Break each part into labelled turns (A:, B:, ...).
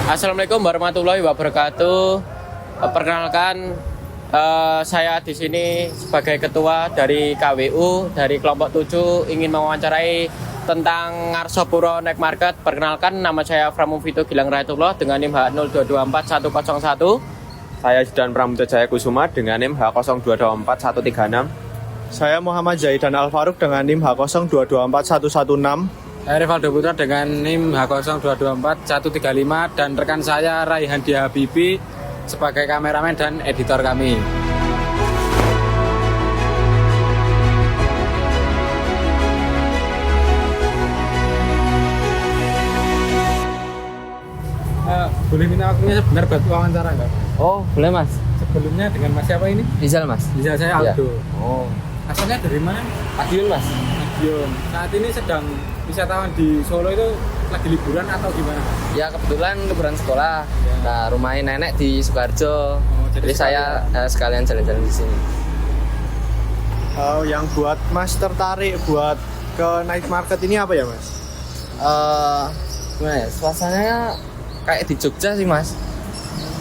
A: Assalamualaikum warahmatullahi wabarakatuh. Perkenalkan, saya di sini sebagai ketua dari KWU dari kelompok 7 ingin mewawancarai tentang Ngarsopuro Night Market. Perkenalkan, nama saya Framuvito Gilang Rahitullah dengan NIM H02241101.
B: Saya Jidan Pramudia Jaya Kusuma dengan NIM H02241136.
C: Saya Muhammad Zaidan Al-Faruq dengan NIM H02241116.
D: Saya Rivaldo Putra dengan NIM H02241135 dan rekan saya Raihan Dia Habibi sebagai kameramen dan editor kami. Boleh minta waktunya sebentar buat wawancara nggak?
A: Oh, boleh Mas.
D: Sebelumnya dengan Mas siapa ini?
A: Rizal Mas.
D: Bisa saya Aldo.
A: Oh,
D: Asalnya dari mana?
A: Madiun Mas.
D: Madiun. Saat ini sedang wisatawan di Solo itu lagi liburan atau gimana?
E: Ya kebetulan liburan sekolah. Nah rumahnya nenek di Sukoharjo. Jadi saya sekalian jalan-jalan di sini.
C: Yang buat Mas tertarik buat ke night market ini apa ya Mas?
E: Gimana ya? Suasananya kayak di Jogja sih Mas.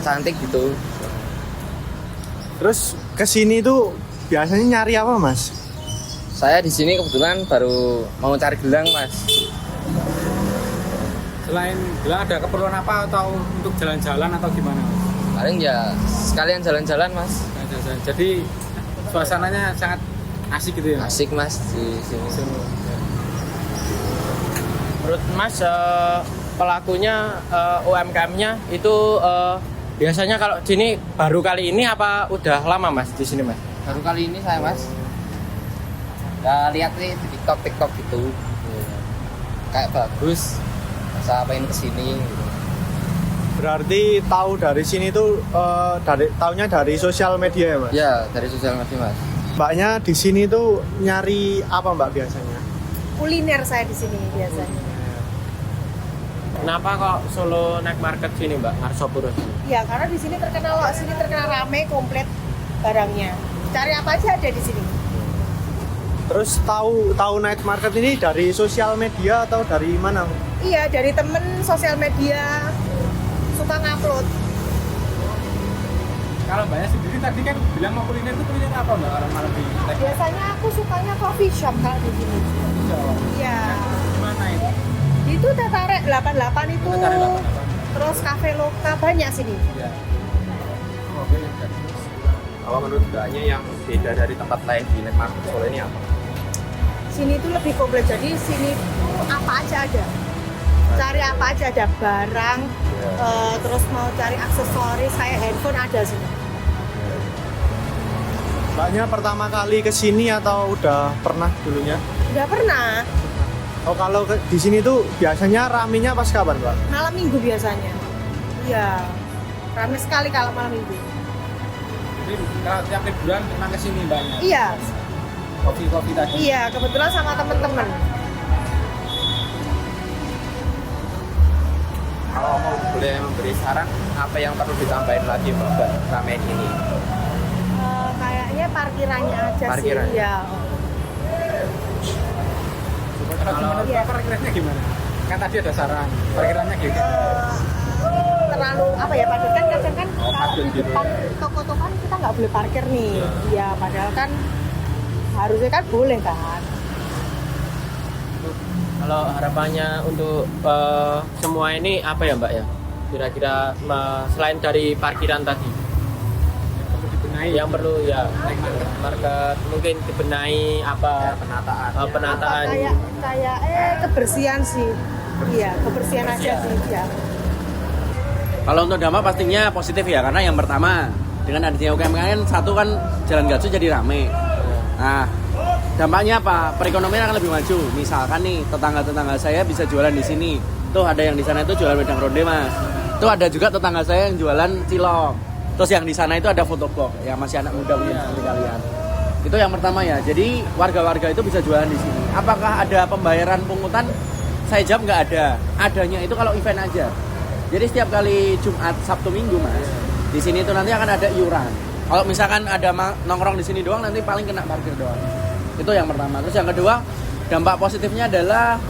E: Cantik gitu.
C: Terus kesini tuh biasanya nyari apa Mas?
E: Saya di sini kebetulan baru mau cari gelang Mas.
D: Selain gelang ada keperluan apa atau untuk jalan-jalan atau gimana?
E: Paling ya sekalian jalan-jalan Mas.
D: Jalan-jalan. Jadi suasananya sangat asik gitu ya?
E: Asik Mas di sini.
A: Menurut Mas, pelakunya UMKM-nya itu biasanya kalau di sini baru kali ini apa udah lama Mas di sini Mas?
E: Baru kali ini saya Mas. Ya lihat nih di TikTok gitu. Kayak bagus. Masa pengen kesini gitu.
C: Berarti tahu dari sini tuh taunya dari sosial media ya Mas?
E: Ya dari sosial media Mas.
C: Mbaknya di sini tuh nyari apa Mbak biasanya?
F: Kuliner saya di sini biasanya.
A: Kenapa kok Solo Night Market sini Mbak, Ngarsopuro sini?
F: Ya karena di sini terkenal rame komplit barangnya. Cari apa aja ada di sini.
C: Terus tahu night market ini dari sosial media atau dari mana?
F: Iya dari temen sosial media suka ngupload.
D: Kalau Mbaknya sendiri tadi kan bilang mau kuliner itu kuliner apa Mbak kalau malam di
F: Biasanya aku sukanya coffee shop kalau di sini. Iya.
D: Gimana itu?
F: Itu Tetarek 88 itu.
D: Tetarek 88.
F: Terus cafe loka banyak sini.
D: Ya.
B: Kalau menurut Mbaknya yang beda dari tempat lain di Night Market Solo ini apa?
F: Sini tuh lebih komplit. Jadi sini tuh apa aja ada. Cari apa aja ada barang. Terus mau cari aksesoris kayak handphone ada sini.
C: Mbaknya pertama kali ke sini atau udah pernah dulunya?
F: Udah pernah.
C: Oh kalau di sini tuh biasanya ramenya pas kapan Mbak?
F: Malam minggu biasanya. Iya. Ramai sekali kalau malam minggu.
D: Jadi kalau tiap liburan memang kesini Mbaknya?
F: Iya.
D: Kopi tadi?
F: Iya, kebetulan sama teman-teman.
B: Kalau mau boleh memberi saran, apa yang perlu ditambahin lagi Mbak buat ramein ini?
F: Kayaknya parkirannya aja
B: Parkiran.
F: sih. Iya.
D: Kalau menurut Mbak parkirannya gimana? Kan tadi ada saran, parkirannya gimana?
F: Terlalu apa ya? Padahal kan kadang kan kalau
B: padat
F: di
B: gitu
F: depan toko-toko kan kita nggak boleh parkir nih. Iya, padahal kan harusnya kan boleh kan.
A: Kalau harapannya untuk semua ini apa ya Mbak ya? Kira-kira selain dari parkiran tadi,
D: Perlu dibenahi.
A: yang perlu ya market mungkin dibenahi apa?
B: Penataan.
A: Penataan.
F: Kayak kebersihan sih. Iya, kebersihan aja sih. Iya.
G: Kalau untuk dampak pastinya positif ya, karena yang pertama dengan adanya UMKM kan satu kan Jalan Galuh jadi rame. Nah, dampaknya apa? Perekonomian akan lebih maju. Misalkan nih tetangga-tetangga saya bisa jualan di sini. Tuh ada yang di sana itu jualan wedang ronde Mas. Tuh ada juga tetangga saya yang jualan cilok. Terus yang di sana itu ada fotobox yang masih anak muda punya seperti kalian. Itu yang pertama ya. Jadi warga-warga itu bisa jualan di sini. Apakah ada pembayaran pungutan? Saya jawab nggak ada. Adanya itu kalau event aja. Jadi setiap kali Jumat, Sabtu, Minggu Mas, di sini itu nanti akan ada iuran. Kalau misalkan ada nongkrong di sini doang, nanti paling kena parkir doang. Itu yang pertama. Terus yang kedua, dampak positifnya adalah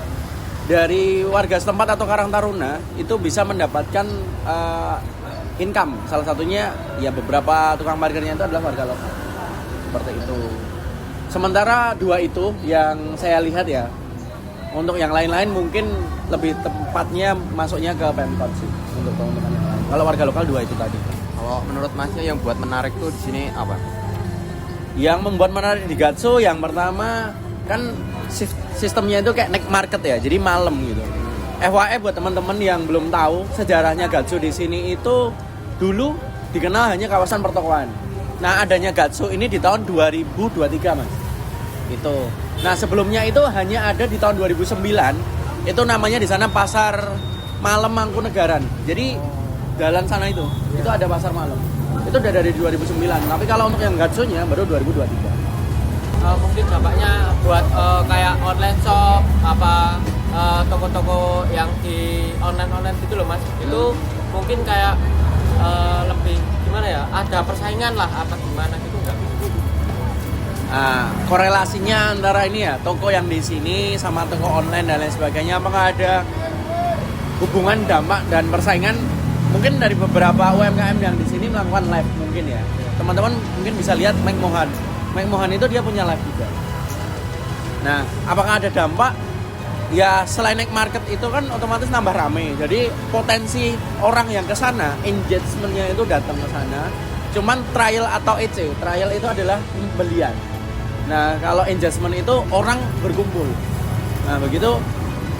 G: dari warga setempat atau Karang Taruna itu bisa mendapatkan income. Salah satunya ya beberapa tukang parkirnya itu adalah warga lokal. Seperti itu. Sementara dua itu yang saya lihat ya. Untuk yang lain-lain mungkin lebih tepatnya masuknya ke Pemkot sih untuk teman-teman yang lain. Kalau warga lokal dua itu tadi.
B: Kalau menurut Masnya yang buat menarik tuh di sini apa?
G: Yang membuat menarik di Gatsu yang pertama kan sistemnya itu kayak night market ya, jadi malam gitu. FYI buat teman-teman yang belum tahu sejarahnya Gatsu di sini itu dulu dikenal hanya kawasan pertokoan. Nah adanya Gatsu ini di tahun 2023 Mas. Itu. Nah sebelumnya itu hanya ada di tahun 2009. Itu namanya di sana pasar malam Mangkunegaran. Jadi jalan sana itu ada pasar malam. Itu udah dari 2009. Tapi kalau untuk yang Gatsunya baru 2023.
A: Mungkin dampaknya buat kayak online shop toko-toko yang di online gitu loh Mas. Itu mungkin kayak lebih gimana ya, ada persaingan lah apa gimana gitu enggak?
G: Nah, korelasinya antara ini ya, toko yang di sini sama toko online dan lain sebagainya, apakah ada hubungan dampak dan persaingan? Mungkin dari beberapa UMKM yang di sini melakukan live mungkin ya. Teman-teman mungkin bisa lihat Mike Mohan itu dia punya live juga. Nah, apakah ada dampak? Ya selain naik market itu kan otomatis nambah rame. Jadi potensi orang yang ke sana, engagement-nya itu datang ke sana. Cuman trial atau EC, trial itu adalah pembelian. Nah, kalau engagement itu orang berkumpul. Nah, begitu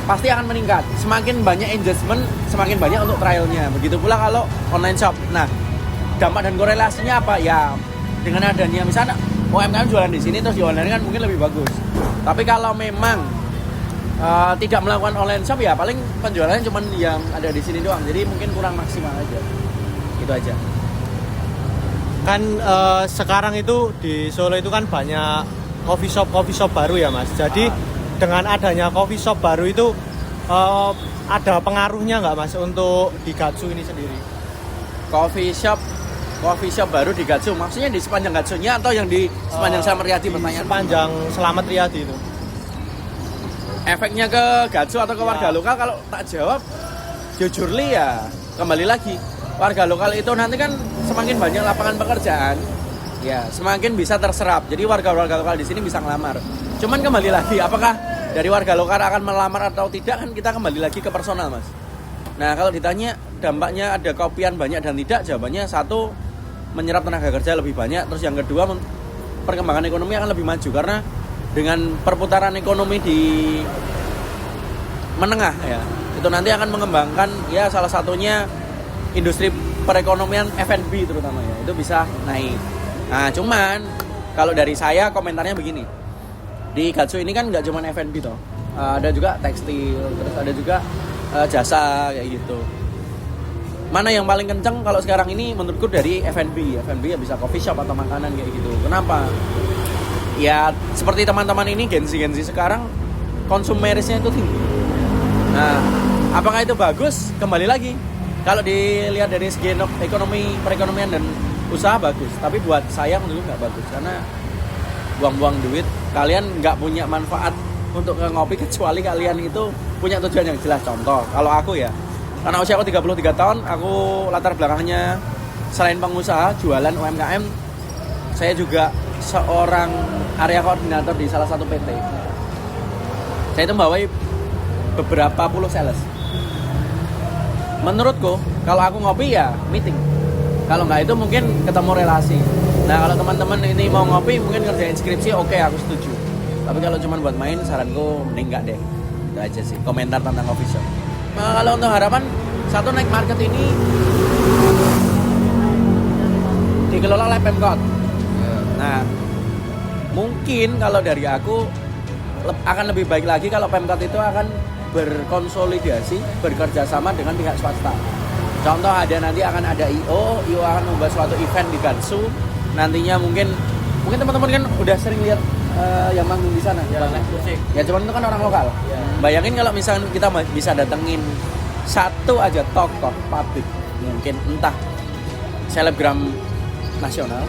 G: pasti akan meningkat. Semakin banyak engagement, semakin banyak untuk trialnya. Begitu pula kalau online shop. Nah, dampak dan korelasinya apa? Ya dengan adanya misalnya UMKM jualan di sini terus di online kan mungkin lebih bagus. Tapi kalau memang tidak melakukan online shop ya paling penjualannya cuma yang ada di sini doang. Jadi mungkin kurang maksimal aja. Gitu aja.
C: Kan sekarang itu di Solo itu kan banyak coffee shop baru ya Mas. Jadi dengan adanya coffee shop baru itu ada pengaruhnya nggak Mas untuk di Gatsu ini sendiri?
G: Coffee shop baru di Gatsu. Maksudnya di sepanjang Gatsunya atau yang di sepanjang Slamet Riyadi pertanyaan?
C: Sepanjang Slamet Riyadi itu.
G: Efeknya ke Gatsu atau ke warga lokal kalau tak jawab jujur ya kembali lagi warga lokal itu nanti kan semakin banyak lapangan pekerjaan ya semakin bisa terserap, jadi warga-warga lokal di sini bisa ngelamar. Cuman kembali lagi apakah dari warga lokal akan melamar atau tidak kan kita kembali lagi ke personal Mas. Nah kalau ditanya dampaknya ada kopian banyak dan tidak, jawabannya satu menyerap tenaga kerja lebih banyak, terus yang kedua perkembangan ekonomi akan lebih maju karena dengan perputaran ekonomi di menengah ya itu nanti akan mengembangkan ya salah satunya industri perekonomian F&B terutama ya itu bisa naik. Nah cuman kalau dari saya komentarnya begini, di Gatsu ini kan nggak cuma F&B toh, ada juga tekstil, terus ada juga jasa kayak gitu. Mana yang paling kenceng kalau sekarang ini menurutku dari F&B ya bisa coffee shop atau makanan kayak gitu. Kenapa? Ya seperti teman-teman ini Gen Z sekarang konsumerisnya itu tinggi. Nah, apakah itu bagus? Kembali lagi. Kalau dilihat dari segi ekonomi, perekonomian dan usaha bagus. Tapi buat saya menurut nggak bagus karena buang-buang duit. Kalian nggak punya manfaat untuk ngopi kecuali kalian itu punya tujuan yang jelas. Contoh, kalau aku ya, karena usia aku 33 tahun, aku latar belakangnya selain pengusaha, jualan UMKM, saya juga seorang area koordinator di salah satu PT. Saya itu membawai beberapa puluh sales. Menurutku, kalau aku ngopi ya meeting. Kalau nggak itu mungkin ketemu relasi. Nah kalau teman-teman ini mau ngopi mungkin ngerjain skripsi, oke, aku setuju. Tapi kalau cuma buat main, saranku mending nggak deh. Itu aja sih komentar tentang coffee shop. Nah, kalau untuk harapan satu naik market ini dikelola oleh Pemkot. Nah, mungkin kalau dari aku akan lebih baik lagi kalau Pemkot itu akan berkonsolidasi, bekerja sama dengan pihak swasta. Contoh nanti akan ada IO akan membuat suatu event di Gatsu. Nantinya mungkin teman-teman kan udah sering lihat yang manggung di sana. Ya, musik. Ya cuman itu kan orang lokal. Ya. Bayangin kalau misalnya kita bisa datengin satu aja tokoh publik, mungkin entah selebgram nasional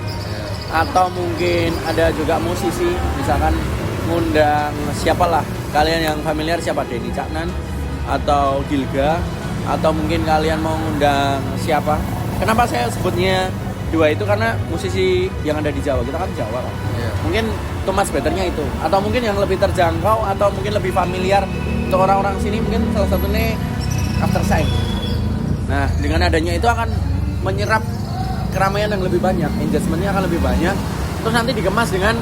G: atau mungkin ada juga musisi, misalkan ngundang siapalah kalian yang familiar siapa, Denny Caknan atau Gilga, atau mungkin kalian mau ngundang siapa? Kenapa saya sebutnya dua itu karena musisi yang ada di Jawa, kita kan Jawa kan. Mungkin too much betternya itu, atau mungkin yang lebih terjangkau atau mungkin lebih familiar untuk orang-orang sini, mungkin salah satunya After Shine. Nah, dengan adanya itu akan menyerap keramaian yang lebih banyak, engagementnya akan lebih banyak. Terus nanti dikemas dengan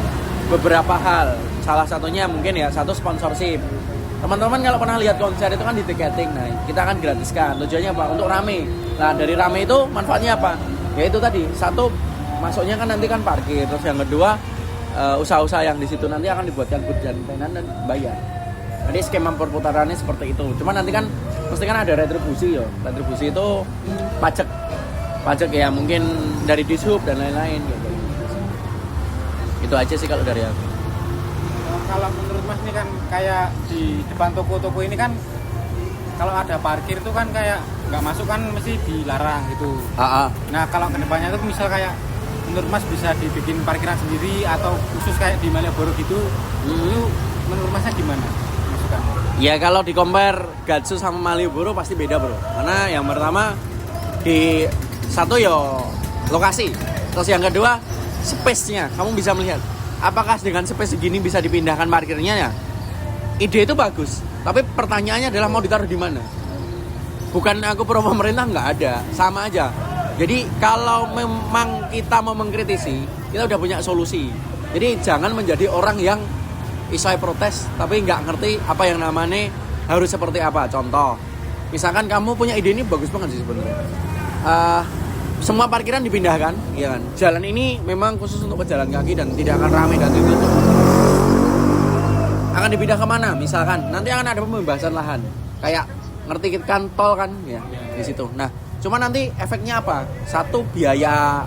G: beberapa hal. Salah satunya mungkin ya satu sponsorship. Teman-teman kalau pernah lihat konser itu kan di tiketing, nah kita akan gratiskan. Tujuannya apa? Untuk rame. Nah dari rame itu manfaatnya apa? Ya itu tadi, satu masuknya kan nanti kan parkir. Terus yang kedua usaha-usaha yang di situ nanti akan dibuatkan booth dan tenan dan bayar. Jadi skema perputarannya seperti itu. Cuma nanti kan mesti kan ada retribusi ya. Retribusi itu pajak ya mungkin dari Dishub dan lain-lain gitu. Itu aja sih kalau dari aku.
D: Kalau menurut Mas ini kan kayak di depan toko-toko ini kan kalau ada parkir itu kan kayak nggak masuk kan mesti dilarang gitu. Nah kalau kedepannya itu misal kayak menurut Mas bisa dibikin parkiran sendiri atau khusus kayak di Malioboro gitu, itu menurut Masnya gimana? Masukannya?
G: Ya kalau di compare Gatsu sama Malioboro pasti beda bro. Karena yang pertama di satu yo lokasi, terus yang kedua space-nya. Kamu bisa melihat apakah dengan space segini bisa dipindahkan parkirnya ya? Ide itu bagus, tapi pertanyaannya adalah mau ditaruh di mana? Bukan aku pro pemerintah, nggak ada, sama aja. Jadi kalau memang kita mau mengkritisi, kita udah punya solusi. Jadi jangan menjadi orang yang isai protes, tapi nggak ngerti apa yang namanya harus seperti apa. Contoh, misalkan kamu punya ide ini bagus banget sih sebenarnya. Semua parkiran dipindahkan, ya kan? Jalan ini memang khusus untuk pejalan kaki dan tidak akan ramai dan ditutup. Akan dipindah kemana? Misalkan nanti akan ada pembebasan lahan, kayak ngerti kan tol kan, ya di situ. Nah, cuma nanti efeknya apa? Satu biaya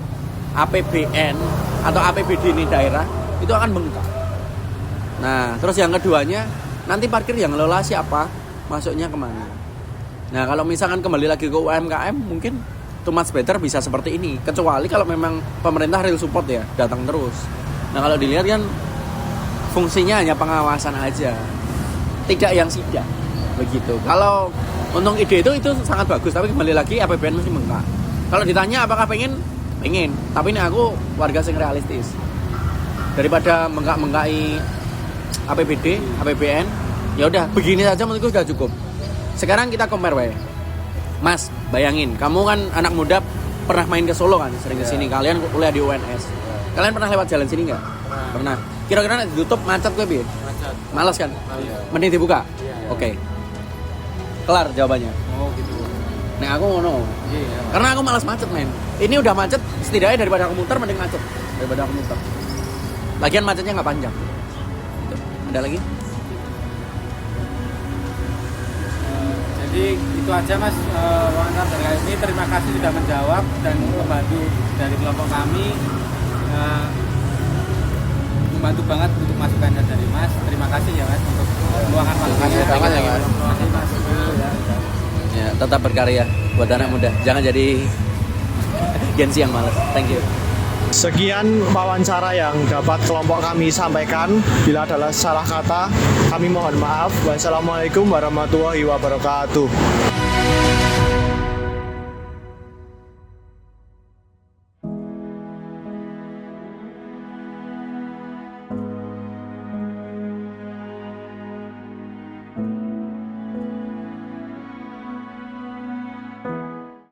G: APBN atau APBD ini daerah itu akan bengkak. Nah, terus yang keduanya nanti parkir yang ngelola siapa? Masuknya kemana? Nah, kalau misalkan kembali lagi ke UMKM mungkin too much better bisa seperti ini, kecuali kalau memang pemerintah real support ya, datang terus. Nah kalau dilihat kan fungsinya hanya pengawasan aja, tidak yang sidak begitu. Kalau untung ide itu sangat bagus, tapi kembali lagi APBN mesti bengkak. Kalau ditanya apakah pengen, tapi ini aku warga yang realistis. Daripada bengkak-bengkai APBN, ya udah begini saja menurutku sudah cukup. Sekarang kita compare wae. Mas, bayangin, kamu kan anak muda pernah main ke Solo kan, sering kesini. Kalian kuliah di UNS. Kalian pernah lewat jalan sini nggak? Pernah. Kira-kira ditutup macet gue bi? Macet. Malas kan? Mending dibuka. Oke. Kelar jawabannya.
D: Oh gitu.
G: Nah aku ngono. Karena aku malas macet men. Ini udah macet, setidaknya daripada aku muter mending macet daripada aku muter. Lagian macetnya nggak panjang. Gitu. Ada lagi?
D: Jadi itu aja Mas wawancara dari kali ini. Terima kasih sudah menjawab dan membantu dari kelompok kami, membantu banget untuk masukan dari Mas. Terima kasih ya Mas untuk meluangkan waktunya. Terima kasih Mas.
G: Ya, tetap berkarya buat anak muda. Jangan jadi Gen Z yang malas. Thank you.
C: Sekian wawancara yang dapat kelompok kami sampaikan. Bila adalah salah kata, kami mohon maaf. Wassalamualaikum warahmatullahi wabarakatuh.